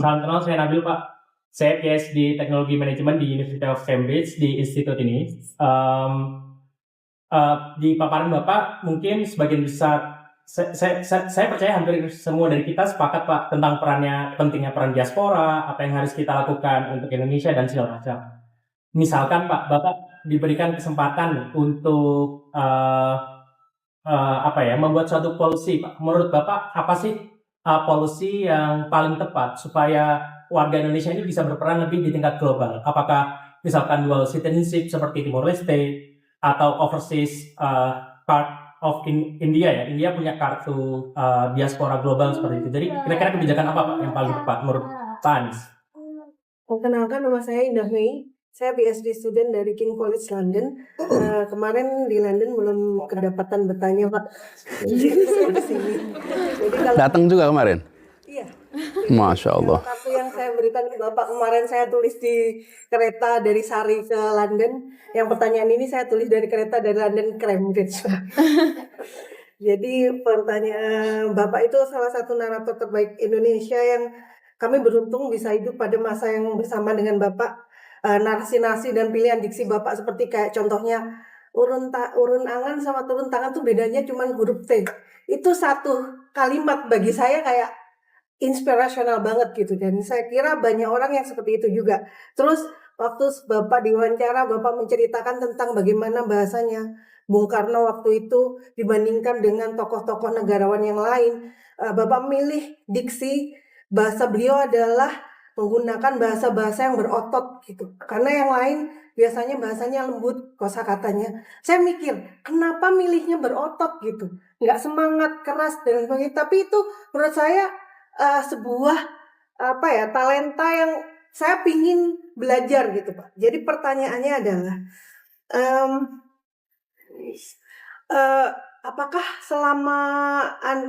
Salam kenal, saya Nabil Pak. Saya PhD Teknologi Manajemen di University of Cambridge di institut ini. Di paparan Bapak mungkin sebagian besar saya percaya hampir semua dari kita sepakat Pak tentang pentingnya peran diaspora, apa yang harus kita lakukan untuk Indonesia dan segala macam. Misalkan Pak, Bapak diberikan kesempatan untuk membuat suatu policy Pak. Menurut Bapak apa sih policy yang paling tepat supaya warga Indonesia ini bisa berperan lebih di tingkat global? Apakah misalkan dual citizenship seperti Timor Leste atau overseas card of India ya? India punya kartu diaspora global seperti itu. Jadi kira-kira kebijakan apa Pak yang paling tepat menurut Pak Anies? Perkenalkan, nama saya Indah Mei. Saya PhD student dari King College London. Kemarin di London belum kedapatan bertanya Pak. Jadi saya di sini. Jadi kalau Datang juga kemarin? iya. Masya Allah. Kartu yang saya berikan ke Bapak kemarin saya tulis di kereta dari Sari ke London. Yang pertanyaan ini saya tulis dari kereta dari London ke Cambridge. Jadi pertanyaan Bapak itu salah satu narator terbaik Indonesia yang kami beruntung bisa hidup pada masa yang bersama dengan Bapak. Narasi-narasi dan pilihan diksi Bapak seperti kayak contohnya urun angan sama turun tangan tuh bedanya cuma huruf T. Itu satu kalimat bagi saya kayak inspirasional banget gitu, dan saya kira banyak orang yang seperti itu juga. Terus waktu Bapak diwawancara, Bapak menceritakan tentang bagaimana bahasanya Bung Karno waktu itu dibandingkan dengan tokoh-tokoh negarawan yang lain. Bapak milih diksi bahasa beliau adalah menggunakan bahasa-bahasa yang berotot gitu. Karena yang lain biasanya bahasanya lembut kosakatanya. Saya mikir, kenapa milihnya berotot gitu? Nggak semangat, keras dan sebagainya. Tapi itu menurut saya sebuah talenta yang saya pingin belajar gitu Pak. Jadi pertanyaannya adalah apakah selama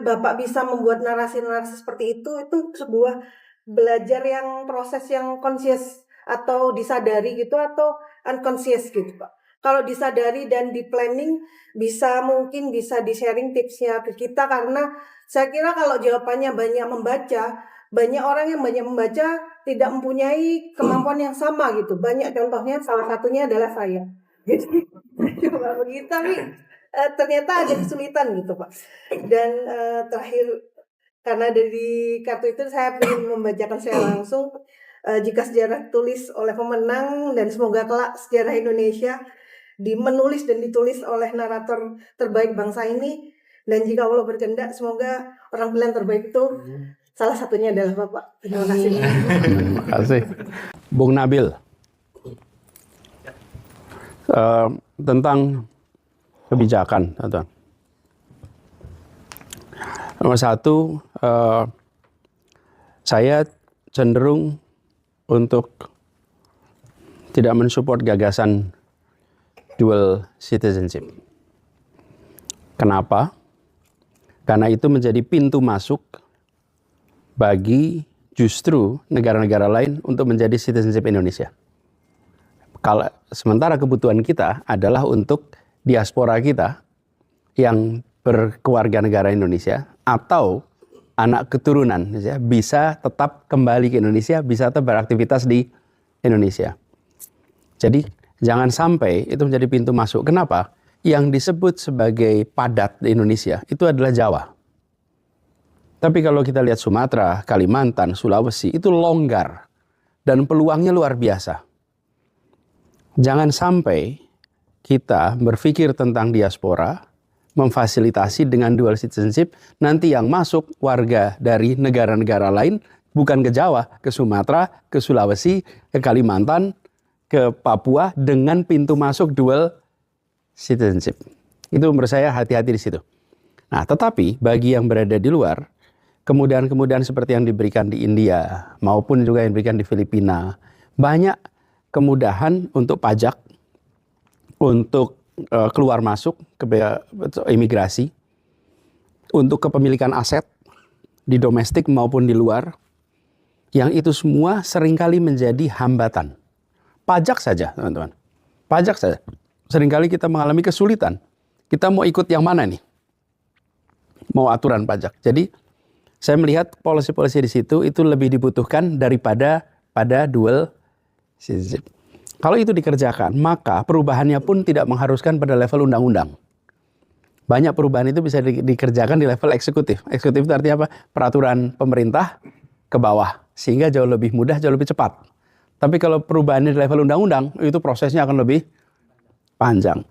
Bapak bisa membuat narasi-narasi seperti itu sebuah belajar yang proses yang conscious atau disadari gitu atau unconscious gitu Pak? Kalau disadari dan di planning mungkin bisa di sharing tipsnya ke kita, karena saya kira kalau jawabannya banyak orang yang banyak membaca tidak mempunyai kemampuan yang sama gitu. Banyak contohnya, salah satunya adalah saya. Jadi coba begitu tapi ternyata ada kesulitan gitu Pak. Dan terakhir, karena dari kartu itu saya ingin membacakan secara langsung jika sejarah tulis oleh pemenang, dan semoga kelak sejarah Indonesia menulis dan ditulis oleh narator terbaik bangsa ini, dan jika Allah berkehendak semoga orang pilihan terbaik itu salah satunya adalah Bapak. Terima kasih. Terima kasih. Bung Nabil, tentang kebijakan. Nomor satu, saya cenderung untuk tidak mensupport gagasan dual citizenship. Kenapa? Karena itu menjadi pintu masuk bagi justru negara-negara lain untuk menjadi citizenship Indonesia. Sementara kebutuhan kita adalah untuk diaspora kita yang berkeluarga negara Indonesia atau anak keturunan bisa tetap kembali ke Indonesia, bisa tetap beraktivitas di Indonesia. Jadi jangan sampai itu menjadi pintu masuk. Kenapa? Yang disebut sebagai padat di Indonesia itu adalah Jawa. Tapi kalau kita lihat Sumatera, Kalimantan, Sulawesi itu longgar dan peluangnya luar biasa. Jangan sampai kita berpikir tentang diaspora, memfasilitasi dengan dual citizenship, nanti yang masuk warga dari negara-negara lain, bukan ke Jawa, ke Sumatera, ke Sulawesi, ke Kalimantan, ke Papua, dengan pintu masuk dual citizenship. Itu menurut saya hati-hati di situ. Nah, tetapi bagi yang berada di luar, kemudahan-kemudahan seperti yang diberikan di India, maupun juga yang diberikan di Filipina, banyak kemudahan untuk pajak, untuk keluar masuk ke imigrasi, untuk kepemilikan aset di domestik maupun di luar, yang itu semua seringkali menjadi hambatan. Pajak saja, teman-teman. Pajak saja. Seringkali kita mengalami kesulitan. Kita mau ikut yang mana nih? Mau aturan pajak. Jadi Saya melihat policy-policy di situ itu lebih dibutuhkan daripada pada dual citizenship. Kalau itu dikerjakan, maka perubahannya pun tidak mengharuskan pada level undang-undang. Banyak perubahan itu bisa dikerjakan di level eksekutif. Eksekutif itu artinya apa? Peraturan pemerintah ke bawah. Sehingga jauh lebih mudah, jauh lebih cepat. Tapi kalau perubahannya di level undang-undang, itu prosesnya akan lebih panjang.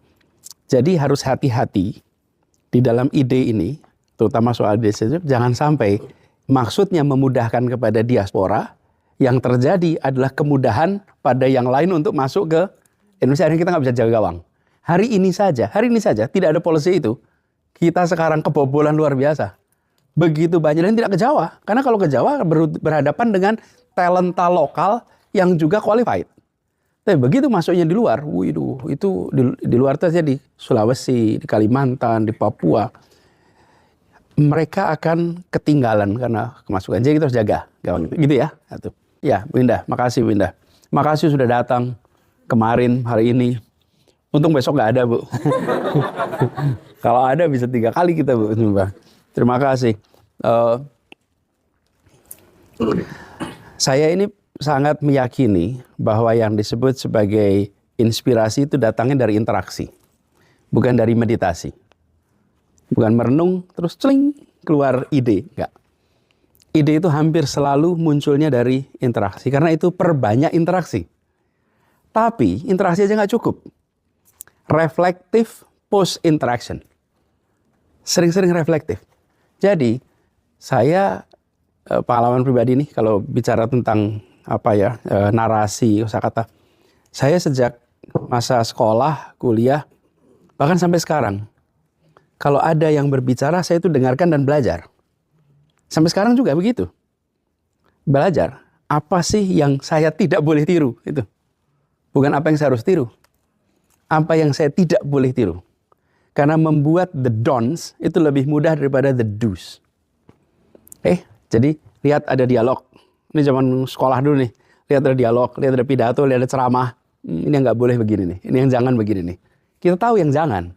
Jadi harus hati-hati di dalam ide ini, terutama soal citizenship, jangan sampai maksudnya memudahkan kepada diaspora, yang terjadi adalah kemudahan pada yang lain untuk masuk ke Indonesia. Akhirnya kita nggak bisa jaga gawang. Hari ini saja tidak ada policy itu. Kita sekarang kebobolan luar biasa. Begitu banyak dan tidak ke Jawa. Karena kalau ke Jawa berhadapan dengan talenta lokal yang juga qualified. Tapi begitu masuknya di luar, itu di luar itu saja di Sulawesi, di Kalimantan, di Papua. Mereka akan ketinggalan karena kemasukan. Jadi kita harus jaga gawang itu. Gitu ya. Satu. Ya, Bu Indah. Makasih Bu Indah. Makasih sudah datang kemarin, hari ini. Untung besok nggak ada, Bu. Kalau ada bisa 3 kali kita, Bu. Terima kasih. Saya ini sangat meyakini bahwa yang disebut sebagai inspirasi itu datangnya dari interaksi. Bukan dari meditasi. Bukan merenung, terus celing, keluar ide. Enggak. Ide itu hampir selalu munculnya dari interaksi. Karena itu perbanyak interaksi. Tapi interaksi aja nggak cukup. Reflective post-interaction. Sering-sering reflektif. Jadi, saya pengalaman pribadi nih, kalau bicara tentang narasi, kosakata. Saya sejak masa sekolah, kuliah, bahkan sampai sekarang. Kalau ada yang berbicara, saya itu dengarkan dan belajar. Sampai sekarang juga begitu. Belajar. Apa sih yang saya tidak boleh tiru? Itu. Bukan apa yang saya harus tiru. Apa yang saya tidak boleh tiru. Karena membuat the don'ts itu lebih mudah daripada the do's. Jadi lihat ada dialog. Ini zaman sekolah dulu nih. Lihat ada dialog, lihat ada pidato, lihat ada ceramah. Ini yang nggak boleh begini nih. Ini yang jangan begini nih. Kita tahu yang jangan.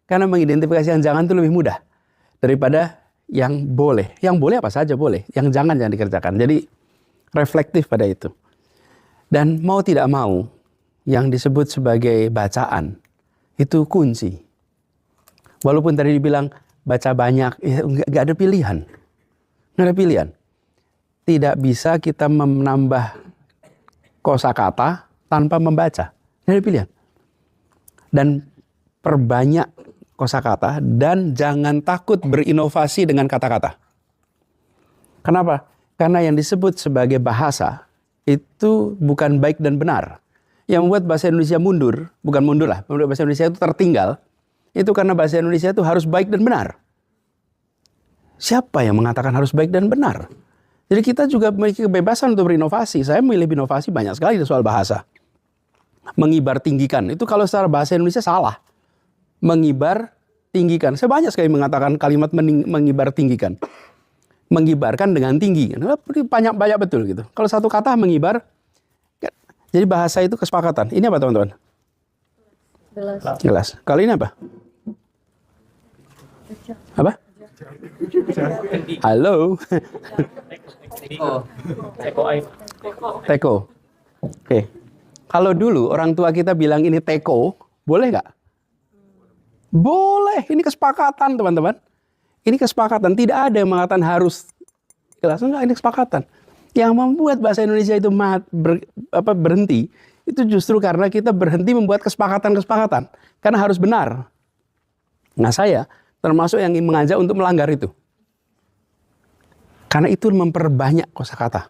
Karena mengidentifikasi yang jangan itu lebih mudah daripada yang boleh. Yang boleh apa saja boleh. Yang jangan dikerjakan. Jadi reflektif pada itu. Dan mau tidak mau, yang disebut sebagai bacaan, itu kunci. Walaupun tadi dibilang baca banyak, ya nggak ada pilihan. Nggak ada pilihan. Tidak bisa kita menambah kosakata tanpa membaca. Nggak ada pilihan. Dan perbanyak kosakata dan jangan takut berinovasi dengan kata-kata. Kenapa? Karena yang disebut sebagai bahasa itu bukan baik dan benar. Yang membuat bahasa Indonesia mundur, bukan mundur lah, membuat bahasa Indonesia itu tertinggal, itu karena bahasa Indonesia itu harus baik dan benar. Siapa yang mengatakan harus baik dan benar? Jadi kita juga memiliki kebebasan untuk berinovasi. Saya memilih inovasi banyak sekali soal bahasa. Mengibar tinggikan, itu kalau secara bahasa Indonesia salah. Mengibar tinggikan. Saya banyak sekali mengatakan kalimat mengibar tinggikan. Mengibarkan dengan tinggi. Banyak betul gitu. Kalau satu kata mengibar, jadi bahasa itu kesepakatan. Ini apa teman-teman? Jelas. Kalau ini apa? Apa? Halo. Teko. Oke. Kalau dulu orang tua kita bilang ini teko, boleh nggak? Boleh. Ini kesepakatan teman-teman. Ini kesepakatan. Tidak ada yang mengatakan harus. Jelas enggak? Ini kesepakatan. Yang membuat bahasa Indonesia itu berhenti, itu justru karena kita berhenti membuat kesepakatan-kesepakatan. Karena harus benar. Nah saya termasuk yang ingin mengajak untuk melanggar itu. Karena itu memperbanyak kosakata.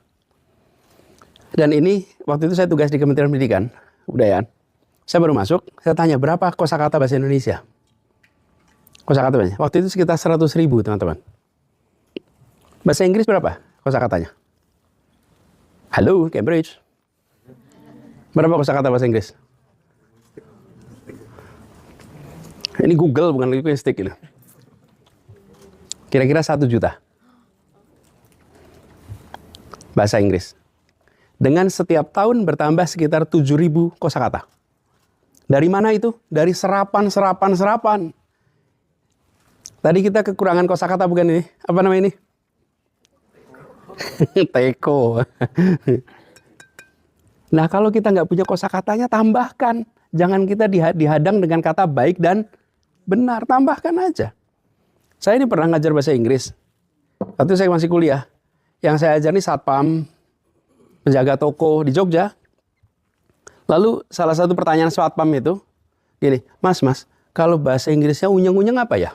Dan ini, waktu itu saya tugas di Kementerian Pendidikan, Kebudayaan. Saya baru masuk, saya tanya berapa kosakata bahasa Indonesia? Kosakata banyak. Waktu itu sekitar 100.000 teman-teman. Bahasa Inggris berapa kosakatanya? Halo, Cambridge. Berapa kosakata bahasa Inggris? Ini Google bukan linguistik ini. Kira-kira 1 juta. Bahasa Inggris. Dengan setiap tahun bertambah sekitar 7.000 kosakata. Dari mana itu? Dari serapan. Tadi kita kekurangan kosakata bukan ini? Apa namanya ini? Teko. Nah, kalau kita nggak punya kosakatanya, tambahkan. Jangan kita dihadang dengan kata baik dan benar. Tambahkan aja. Saya ini pernah ngajar bahasa Inggris. Waktu saya masih kuliah. Yang saya ajar ini satpam, penjaga toko di Jogja. Lalu salah satu pertanyaan satpam itu, gini, Mas, kalau bahasa Inggrisnya unyeng-unyeng apa ya?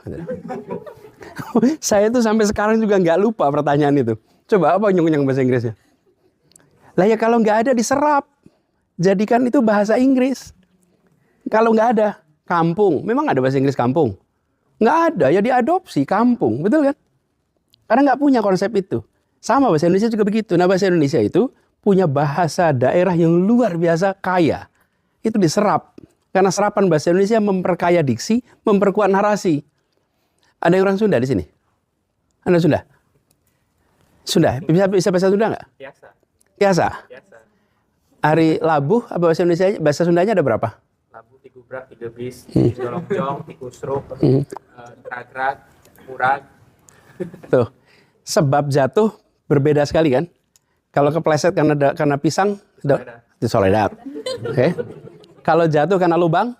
Saya tuh sampai sekarang juga nggak lupa pertanyaan itu. Coba apa unyeng-unyeng bahasa Inggrisnya? Lah ya kalau nggak ada diserap. Jadikan itu bahasa Inggris. Kalau nggak ada, kampung. Memang ada bahasa Inggris kampung? Nggak ada, ya diadopsi kampung. Betul kan? Karena nggak punya konsep itu. Sama bahasa Indonesia juga begitu. Nah bahasa Indonesia itu punya bahasa daerah yang luar biasa kaya. Itu diserap. Karena serapan bahasa Indonesia memperkaya diksi, memperkuat narasi. Ada yang orang Sunda di sini? Anda Sunda? Sunda? Bisa bahasa Sunda nggak? Biasa. Biasa. Hari labuh, apa bahasa Indonesia? Bahasa Sundanya ada berapa? Labu, tigubrak, tigebis, jolongjong, tikusruk, tragrak, murag. Tuh. Sebab jatuh berbeda sekali kan? Kalau kepleset karena pisang, itu soledad. Oke. Kalau jatuh karena lubang,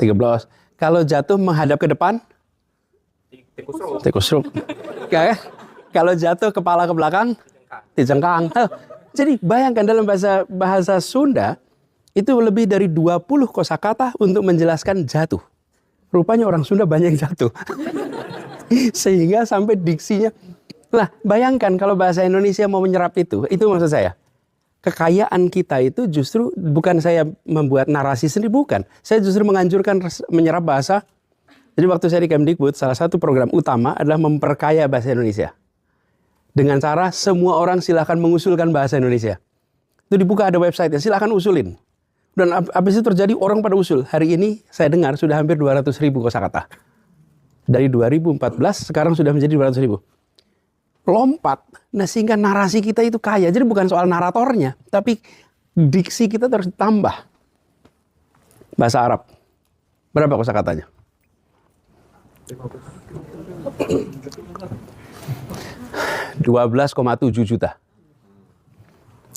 tigeblos. Kalau jatuh menghadap ke depan, tikusruk. Oke. Kalau jatuh kepala ke belakang, dicengkang. Jadi bayangkan dalam bahasa Sunda itu lebih dari 20 kosakata untuk menjelaskan jatuh. Rupanya orang Sunda banyak yang jatuh. Sehingga sampai diksinya. Nah, bayangkan kalau bahasa Indonesia mau menyerap itu maksud saya. Kekayaan kita itu justru bukan saya membuat narasi sendiri, bukan. Saya justru menganjurkan menyerap bahasa. Jadi waktu saya di Kemdikbud, salah satu program utama adalah memperkaya bahasa Indonesia. Dengan cara semua orang silahkan mengusulkan bahasa Indonesia. Itu dibuka ada website ya, silahkan usulin. Dan habis itu terjadi orang pada usul. Hari ini saya dengar sudah hampir 200.000 kosakata. Dari 2014 sekarang sudah menjadi 200.000. Lompat. Nah sehingga narasi kita itu kaya. Jadi bukan soal naratornya, tapi diksi kita terus ditambah. Bahasa Arab. Berapa kosakatanya? 12,7 juta.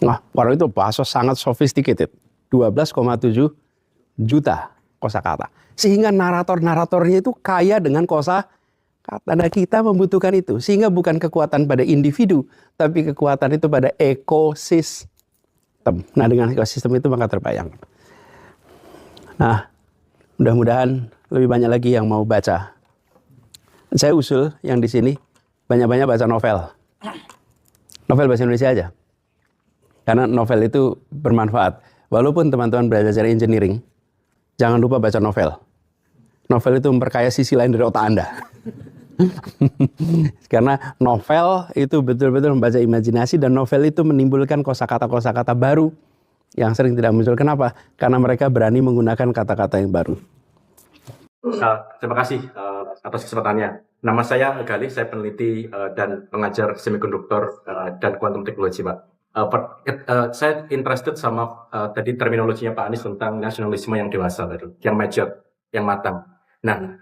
Nah, orang itu bahasa sangat sophisticated. 12,7 juta kosakata. Sehingga narator-naratornya itu kaya dengan kosakata. Nah, kita membutuhkan itu. Sehingga bukan kekuatan pada individu, tapi kekuatan itu pada ekosistem. Nah, dengan ekosistem itu maka terbayang. Nah, mudah-mudahan lebih banyak lagi yang mau baca. Saya usul yang di sini banyak-banyak baca novel. Novel bahasa Indonesia aja. Karena novel itu bermanfaat. Walaupun teman-teman belajar engineering, jangan lupa baca novel. Novel itu memperkaya sisi lain dari otak Anda. Karena novel itu betul-betul membaca imajinasi, dan novel itu menimbulkan kosakata-kosakata baru yang sering tidak muncul. Kenapa? Karena mereka berani menggunakan kata-kata yang baru. Terima kasih atas kesempatannya. Nama saya Gali, saya peneliti dan pengajar semikonduktor dan quantum teknologi, Pak. Saya interested sama tadi terminologinya Pak Anies tentang nasionalisme yang dewasa tadi, yang mature, yang matang. Nah,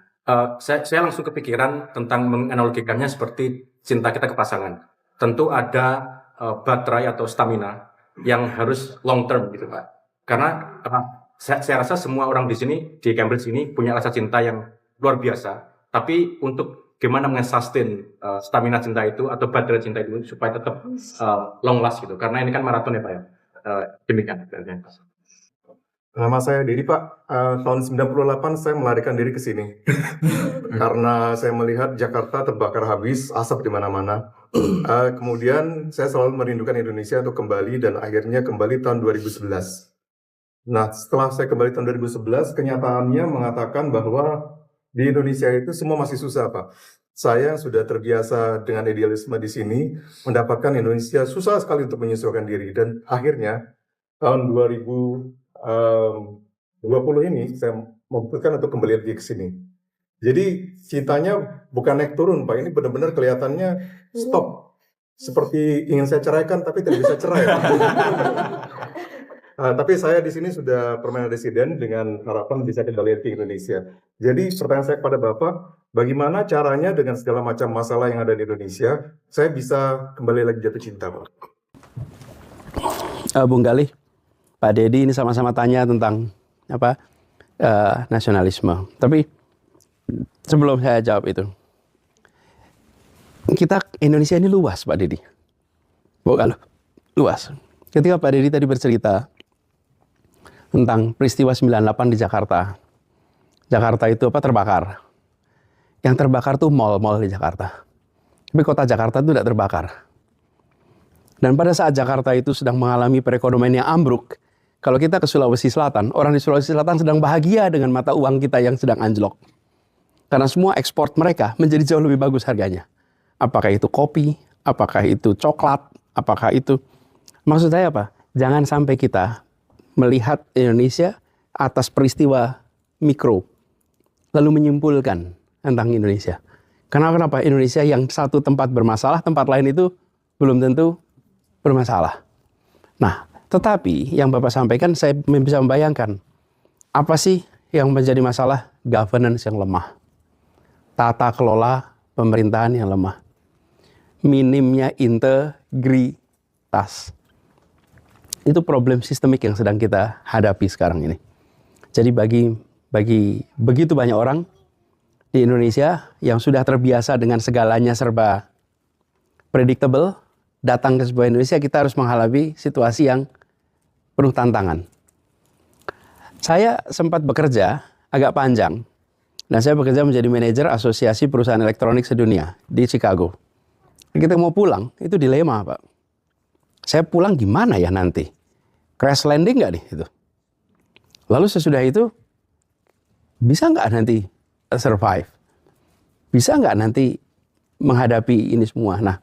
saya langsung kepikiran tentang menganalogikannya seperti cinta kita ke pasangan. Tentu ada baterai atau stamina yang harus long term gitu Pak. Karena saya rasa semua orang di sini, di Cambridge ini punya rasa cinta yang luar biasa. Tapi untuk gimana men-sustain stamina cinta itu atau baterai cinta itu supaya tetap long last gitu. Karena ini kan maraton ya Pak ya. Demikian. Nama saya Dedi Pak. Tahun 98 saya melarikan diri ke sini. Karena saya melihat Jakarta terbakar habis, asap di mana-mana. Kemudian saya selalu merindukan Indonesia untuk kembali, dan akhirnya kembali tahun 2011. Nah, setelah saya kembali tahun 2011, kenyataannya mengatakan bahwa di Indonesia itu semua masih susah, Pak. Saya yang sudah terbiasa dengan idealisme di sini, mendapatkan Indonesia susah sekali untuk menyesuaikan diri. Dan akhirnya, tahun 2020 ini, saya memutuskan untuk kembali lagi ke sini. Jadi, cintanya bukan naik turun, Pak. Ini benar-benar kelihatannya stop. Seperti ingin saya ceraikan, tapi tidak bisa cerai, Pak. Tapi saya di sini sudah permanent resident dengan harapan bisa kembali ke Indonesia. Jadi pertanyaan saya kepada Bapak, bagaimana caranya dengan segala macam masalah yang ada di Indonesia, saya bisa kembali lagi jatuh cinta, Pak? Bung Galih, Pak Dedi ini sama-sama tanya tentang nasionalisme. Tapi sebelum saya jawab itu, Indonesia ini luas, Pak Dedi. Bukan luas. Ketika Pak Dedi tadi bercerita tentang peristiwa 98 di Jakarta. Jakarta itu terbakar. Yang terbakar tuh mal-mal di Jakarta. Tapi kota Jakarta itu tidak terbakar. Dan pada saat Jakarta itu sedang mengalami perekonomian yang ambruk, kalau kita ke Sulawesi Selatan, orang di Sulawesi Selatan sedang bahagia dengan mata uang kita yang sedang anjlok. Karena semua ekspor mereka menjadi jauh lebih bagus harganya. Apakah itu kopi, apakah itu coklat, apakah itu... Maksud saya apa? Jangan sampai kita melihat Indonesia atas peristiwa mikro, lalu menyimpulkan tentang Indonesia. Kenapa Indonesia yang satu tempat bermasalah, tempat lain itu belum tentu bermasalah. Nah, tetapi yang Bapak sampaikan saya bisa membayangkan, apa sih yang menjadi masalah? Governance yang lemah, tata kelola pemerintahan yang lemah, minimnya integritas. Itu problem sistemik yang sedang kita hadapi sekarang ini. Jadi bagi begitu banyak orang di Indonesia yang sudah terbiasa dengan segalanya serba predictable, datang ke sebuah Indonesia kita harus menghadapi situasi yang penuh tantangan. Saya sempat bekerja agak panjang. Dan saya bekerja menjadi manajer Asosiasi Perusahaan Elektronik Sedunia di Chicago. Kita mau pulang, itu dilema, Pak. Saya pulang gimana ya nanti? Crash landing nggak nih itu? Lalu sesudah itu, bisa nggak nanti survive? Bisa nggak nanti menghadapi ini semua? Nah,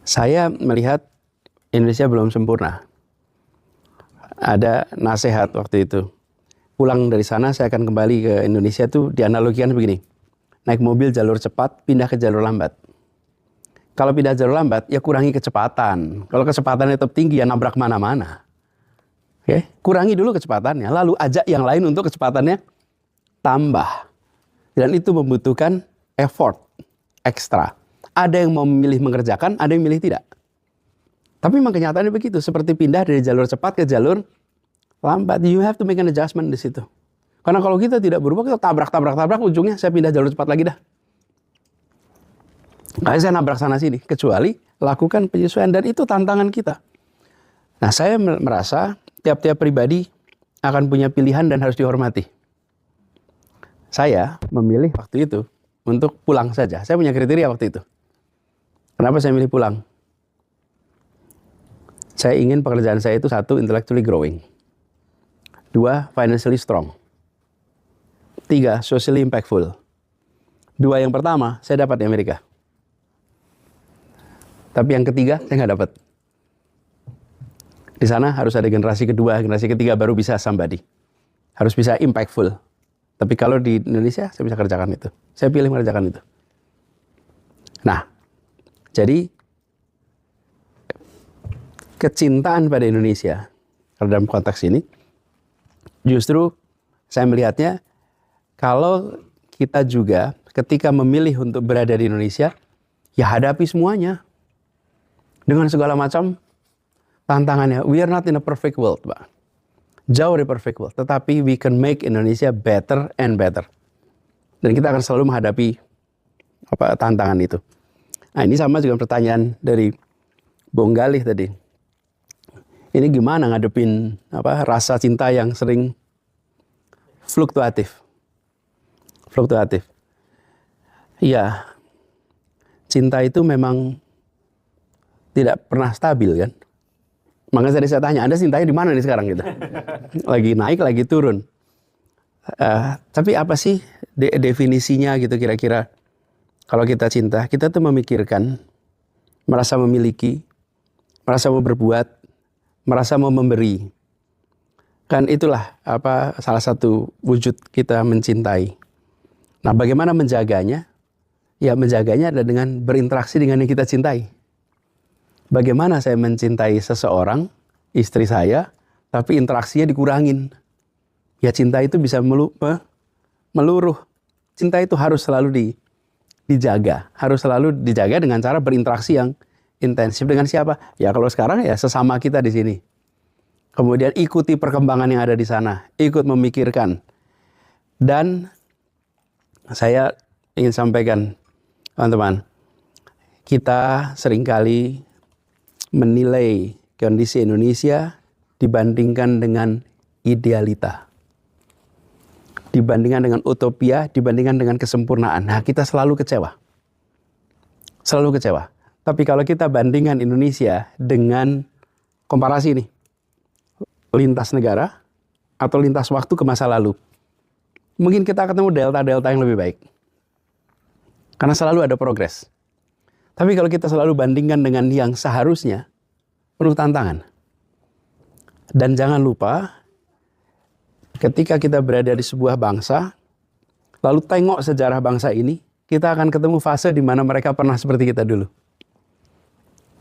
saya melihat Indonesia belum sempurna. Ada nasihat waktu itu. Pulang dari sana saya akan kembali ke Indonesia tuh dianalogikan begini. Naik mobil jalur cepat, pindah ke jalur lambat. Kalau pindah jalur lambat, ya kurangi kecepatan. Kalau kecepatannya tetap tinggi, ya nabrak mana-mana. Oke? Kurangi dulu kecepatannya, lalu ajak yang lain untuk kecepatannya tambah. Dan itu membutuhkan effort ekstra. Ada yang mau memilih mengerjakan, ada yang memilih tidak. Tapi memang kenyataannya begitu, seperti pindah dari jalur cepat ke jalur lambat. You have to make an adjustment di situ. Karena kalau kita tidak berubah, kita tabrak, ujungnya saya pindah jalur cepat lagi dah. Kayak saya nabrak sana sini, kecuali lakukan penyesuaian, dan itu tantangan kita. Nah, saya merasa tiap-tiap pribadi akan punya pilihan dan harus dihormati. Saya memilih waktu itu untuk pulang saja. Saya punya kriteria waktu itu. Kenapa saya milih pulang? Saya ingin pekerjaan saya itu 1, intellectually growing. 2, financially strong. 3, socially impactful. 2 yang pertama, saya dapat di Amerika. Tapi yang ketiga, saya nggak dapat. Di sana harus ada generasi kedua, generasi ketiga baru bisa somebody. Harus bisa impactful. Tapi kalau di Indonesia, saya bisa kerjakan itu. Saya pilih mengerjakan itu. Nah, jadi kecintaan pada Indonesia dalam konteks ini, justru saya melihatnya kalau kita juga ketika memilih untuk berada di Indonesia, ya hadapi semuanya dengan segala macam tantangannya. We are not in a perfect world, Pak. Jauh dari perfect world, tetapi we can make Indonesia better and better. Dan kita akan selalu menghadapi tantangan itu. Nah, ini sama juga pertanyaan dari Bung Galih tadi. Ini gimana ngadepin rasa cinta yang sering fluktuatif. Iya, cinta itu memang tidak pernah stabil kan. Makanya saya tanya, Anda cintanya di mana nih sekarang gitu? Lagi naik, lagi turun. Tapi apa sih definisinya gitu kira-kira? Kalau kita cinta, kita tuh memikirkan, merasa memiliki, merasa mau berbuat, merasa mau memberi. Kan itulah salah satu wujud kita mencintai. Nah, bagaimana menjaganya? Ya, menjaganya adalah dengan berinteraksi dengan yang kita cintai. Bagaimana saya mencintai seseorang istri saya, tapi interaksinya dikurangin. Ya cinta itu bisa meluruh. Cinta itu harus selalu dijaga. Harus selalu dijaga dengan cara berinteraksi yang intensif. Dengan siapa? Ya kalau sekarang ya sesama kita di sini. Kemudian ikuti perkembangan yang ada di sana. Ikut memikirkan. Dan saya ingin sampaikan, teman-teman, kita seringkali menilai kondisi Indonesia dibandingkan dengan idealita. Dibandingkan dengan utopia, dibandingkan dengan kesempurnaan. Nah, kita selalu kecewa. Selalu kecewa. Tapi kalau kita bandingkan Indonesia dengan komparasi nih, lintas negara atau lintas waktu ke masa lalu, mungkin kita ketemu delta-delta yang lebih baik. Karena selalu ada progres. Tapi kalau kita selalu bandingkan dengan yang seharusnya, penuh tantangan. Dan jangan lupa, ketika kita berada di sebuah bangsa, lalu tengok sejarah bangsa ini, kita akan ketemu fase di mana mereka pernah seperti kita dulu.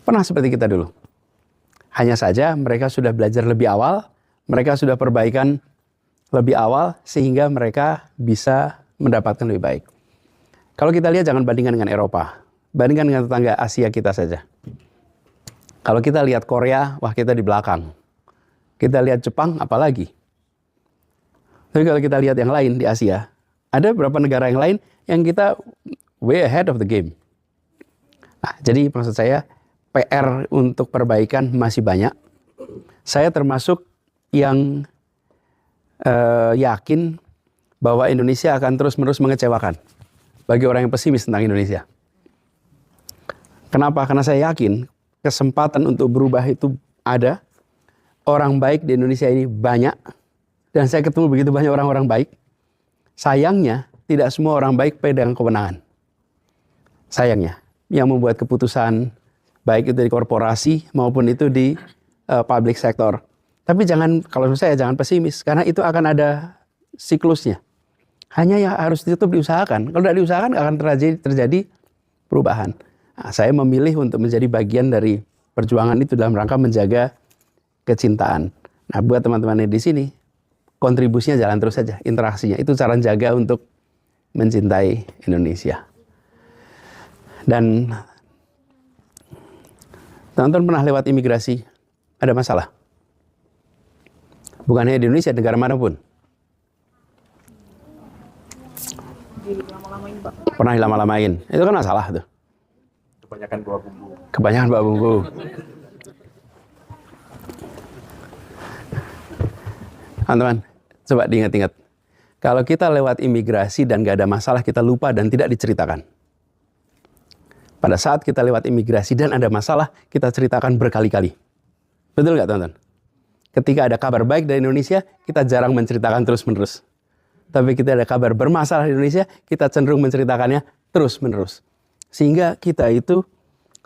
Pernah seperti kita dulu. Hanya saja mereka sudah belajar lebih awal, mereka sudah perbaikan lebih awal, sehingga mereka bisa mendapatkan lebih baik. Kalau kita lihat, jangan bandingkan dengan Eropa. Bandingkan dengan tetangga Asia kita saja. Kalau kita lihat Korea, wah kita di belakang. Kita lihat Jepang, apalagi. Tapi kalau kita lihat yang lain di Asia, ada beberapa negara yang lain yang kita way ahead of the game. Nah, jadi maksud saya, PR untuk perbaikan masih banyak. Saya termasuk yang yakin bahwa Indonesia akan terus-menerus mengecewakan bagi orang yang pesimis tentang Indonesia. Kenapa? Karena saya yakin kesempatan untuk berubah itu ada. Orang baik di Indonesia ini banyak. Dan saya ketemu begitu banyak orang-orang baik. Sayangnya, tidak semua orang baik pegang kewenangan. Sayangnya, yang membuat keputusan, baik itu di korporasi maupun itu di public sector. Tapi jangan, kalau menurut saya jangan pesimis, karena itu akan ada siklusnya. Hanya yang harus tetap diusahakan. Kalau tidak diusahakan, akan terjadi perubahan. Nah, saya memilih untuk menjadi bagian dari perjuangan itu dalam rangka menjaga kecintaan. Nah, buat teman-teman di sini, kontribusinya jalan terus saja, interaksinya. Itu cara jaga untuk mencintai Indonesia. Dan teman-teman pernah lewat imigrasi, ada masalah. Bukan hanya di Indonesia, negara manapun. Pernah dilama-lamain. Itu kan masalah tuh. Kebanyakan bawa bumbu. Kebanyakan bawa bumbu. Teman-teman, coba diingat-ingat. Kalau kita lewat imigrasi dan gak ada masalah, kita lupa dan tidak diceritakan. Pada saat kita lewat imigrasi dan ada masalah, kita ceritakan berkali-kali. Betul gak teman-teman? Ketika ada kabar baik dari Indonesia, kita jarang menceritakan terus-menerus. Tapi kita ada kabar bermasalah di Indonesia, kita cenderung menceritakannya terus-menerus. Sehingga kita itu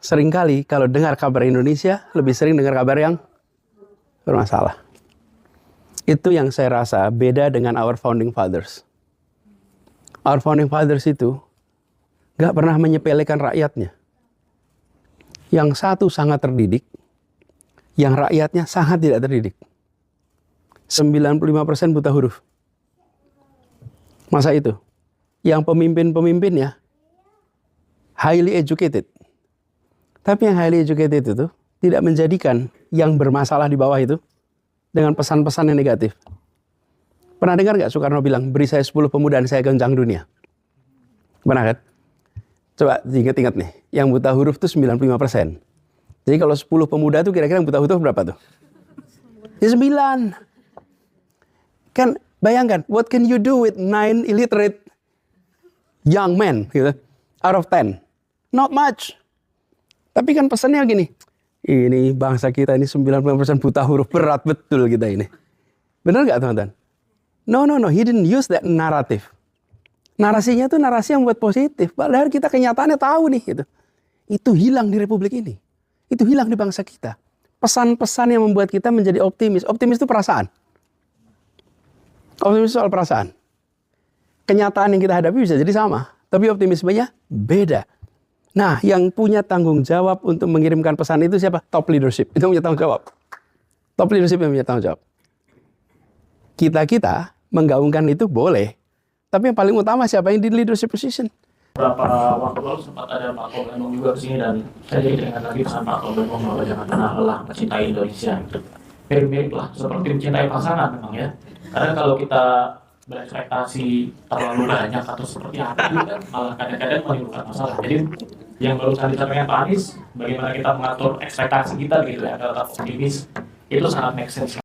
seringkali kalau dengar kabar Indonesia, lebih sering dengar kabar yang bermasalah. Itu yang saya rasa beda dengan our founding fathers. Our founding fathers itu gak pernah menyepelekan rakyatnya. Yang satu sangat terdidik, yang rakyatnya sangat tidak terdidik. 95% buta huruf. Masa itu? Yang pemimpin-pemimpinnya highly educated. Tapi yang highly educated itu tidak menjadikan yang bermasalah di bawah itu dengan pesan-pesan yang negatif. Pernah dengar gak Soekarno bilang, beri saya 10 pemuda dan saya goncang dunia? Pernah kan? Coba ingat-ingat nih, yang buta huruf itu 95%. Jadi kalau 10 pemuda itu kira-kira yang buta huruf berapa tuh? Ya 9. Kan bayangkan, what can you do with 9 illiterate young men gitu, out of 10? Not much. Tapi kan pesannya gini, ini bangsa kita ini 90% buta huruf, berat betul kita ini. Benar gak teman-teman? No, he didn't use that narrative. Narasinya tuh narasi yang buat positif. Padahal kita kenyataannya tahu nih gitu. Itu hilang di republik ini. Itu hilang di bangsa kita. Pesan-pesan yang membuat kita menjadi optimis. Optimis itu perasaan. Optimis soal perasaan. Kenyataan yang kita hadapi bisa jadi sama. Tapi optimismenya beda. Nah, yang punya tanggung jawab untuk mengirimkan pesan itu siapa? Top leadership. Itu punya tanggung jawab. Top leadership yang punya tanggung jawab. Kita menggaungkan itu boleh, tapi yang paling utama siapa yang di leadership position? Beberapa waktu lalu sempat ada Pak Komenum juga kesini dan saya jadi ingat lagi pesan Pak Komenum bahwa jangan pernah lelah mencintai Indonesia. Mirip-mirip lah seperti mencintai pasangan memang ya. Karena kalau kita berekspektasi terlalu banyak atau seperti apa itu kan malah kadang-kadang menimbulkan masalah. Jadi yang barusan disampaikan Pak Anies, bagaimana kita mengatur ekspektasi kita gitu ya agar tetap optimis, itu sangat make sense.